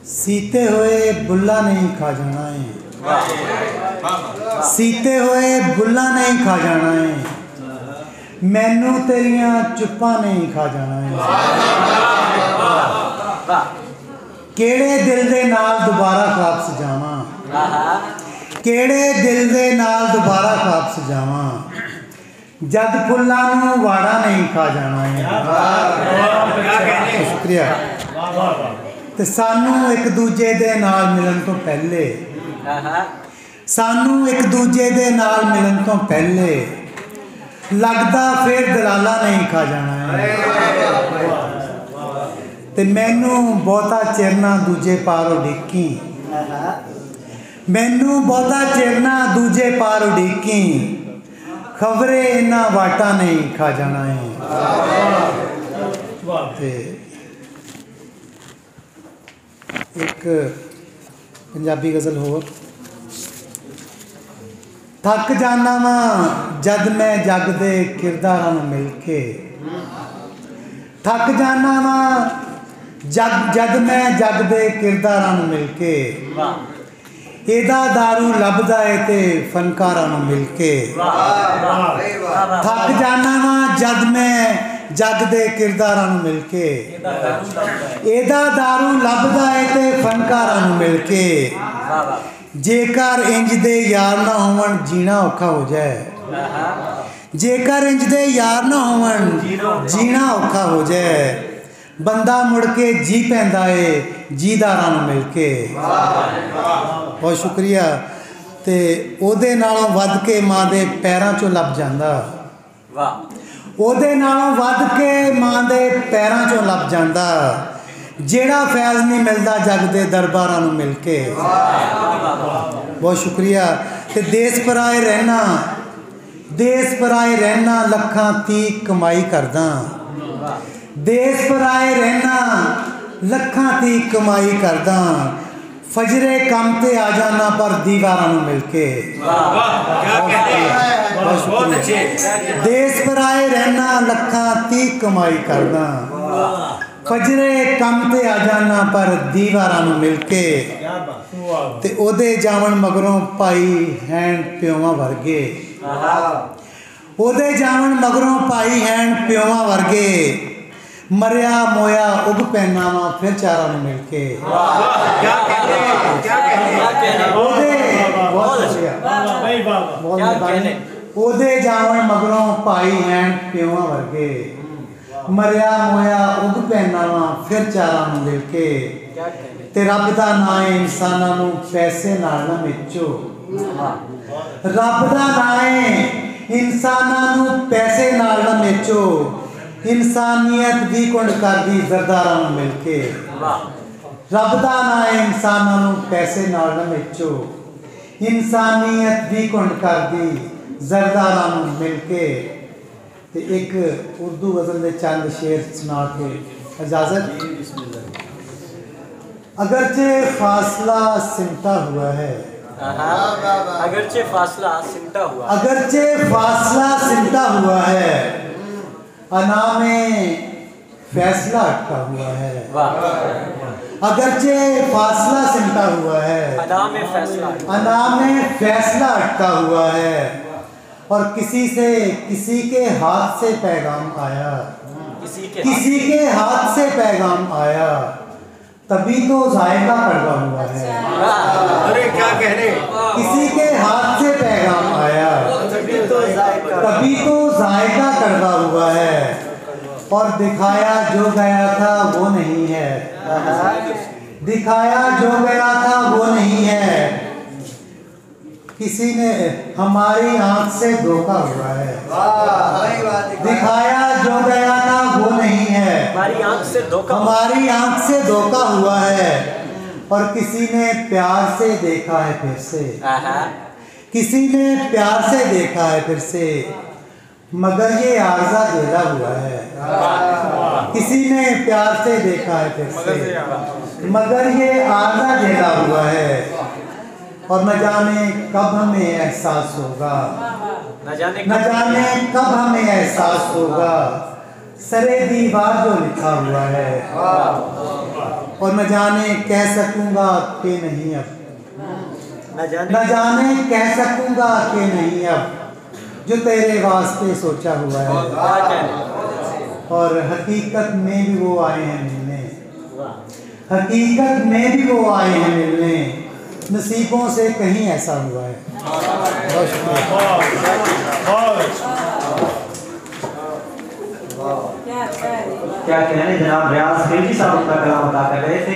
सीते हुए बुल्ला नहीं खा जाना है, सीते हुए बुल्ला नहीं खा जाना है, मैनू तेरिया चुप्पा नहीं खा जाना है। केड़े दिल दे नाल दोबारा ख्वाब सजावां, केड़े दिल दे नाल दोबारा ख्वाब सजावां, जद फुल्लां नूं वाड़ा नहीं खा जाना है। शुक्रिया। ते सानू एक दूजे दे नाल मिलन तो पहले, सानू एक दूजे दे नाल मिलन तो पहले लगदा फिर दलाला नहीं खा जाना है। ते मैनू बहुता चिरना दूजे पार उड़ीकी, मैनू बहुता चिरना दूजे पार उड़ीकी, खबरे इन्ना वाटा नहीं खा जाना है। एक पंजाबी गज़ल होर। थक जाना वा जद मैं जग दे किरदारां नूं मिल के, थक जाना वा जद मैं जग दे किरदारां नूं मिल के, एदा दारू लभदा है ते फनकारां नूं मिल के। थक जाना वा जद मैं जग दे किरदारां नूं मिल के, एदा दारू लभदा है ते फनकारां नूं मिल के। जेकर इंज दे यार ना होवन जीना औखा हो जाए, जेकर इंज दे यार ना होवन जीना औखा हो जाए, बंदा मुड़ के जी पैंदा है जीदारां नूं मिल के। बहुत शुक्रिया। ते ओदे नालों वध के माँ दे पैरां चों लभ जांदा, ओदे नालों वध के माँ दे पैरां चों लभ जांदा, जेड़ा फैज़ नहीं मिलता जग दे दरबारां नूं मिल के। बहुत शुक्रिया। ते देश पराए रहना, देश पराए रहना लखां ती कमाई करदा, देश पराए रहना लखां ती कमाई करदा, फजरे कम ते आ जाना पर दीवारां नूं मिल के। देश पराए रहना लखां ती कमाई करदा, फजरे कम ते आ जाना पर दीवारां नूं मिल के। ते ओदे जावन मगरों भाई हैन प्योवां वर्गे, ओदे जावन मगरों भाई हैन प्योवां वर्गे, मरिया मोया उग पैना वा फिर चारां नूं मिल के। ओदे जावन मगरों भाई हैन प्योवां वर्गे, मरिया मोया उग पैना वा फिर चारां नूं मिल के। ते रब दा नां है इंसानां नूं पैसे नाल ना मेचो, रब दा नां है इंसानां नूं पैसे नाल ना मेचो, इंसानियत भी कुंड करदी जरदारां नूं मिल के। रब दा नां है इंसानां नूं पैसे नाल ना मेचो, इंसानियत भी कुंड करदी जरदारां नूं मिल के। ते एक उर्दू गज़ल दे चंद शेर सुना के इजाज़त। अगरचे फासला सिमटा हुआ है, अगरचे फासला सिमटा हुआ, अगरचे फासला सिमटा हुआ है, अना में फैसला अटका हुआ है। अगरचे फासला सिमटा हुआ है, अना में फैसला, अना में फैसला अटका हुआ है, और किसी से किसी के हाथ से पैगाम आया, किसी के हाथ से पैगाम आया, तभी तो जायका कड़वा हुआ है। अरे क्या कहने, किसी के हाथ से पैगाम आया, तभी तो जायका कड़वा हुआ है, और दिखाया जो गया था वो नहीं है, दिखाया जो गया था वो नहीं है, किसी ने हमारी आंख से धोखा हुआ है। दिखाया जो गया था वो नहीं है, हमारी आंख से धोखा, हमारी आंख से धोखा हुआ है, और किसी ने प्यार से देखा है फिर से, किसी ने प्यार से देखा है फिर से, मगर ये आर्जा झेला हुआ है। किसी ने प्यार से देखा है फिर से, मगर ये आर्जा झेला हुआ है, और न जाने कब हमें एहसास होगा, न जाने कब हमें एहसास होगा, सरे दीवार जो लिखा हुआ है। और न जाने कह सकूँगा कि नहीं अब, न न जाने कह सकूँगा कि नहीं अब, जो तेरे वास्ते सोचा हुआ है। क्या कहने। और हकीकत में भी वो आए हैं मिलने, हकीकत में भी वो आए हैं मिलने, नसीबों से कहीं ऐसा हुआ है। बहुत शुक्रिया। क्या कहने जनाब रियाज खिलजी साहब अपना कलाम अदा कर रहे थे।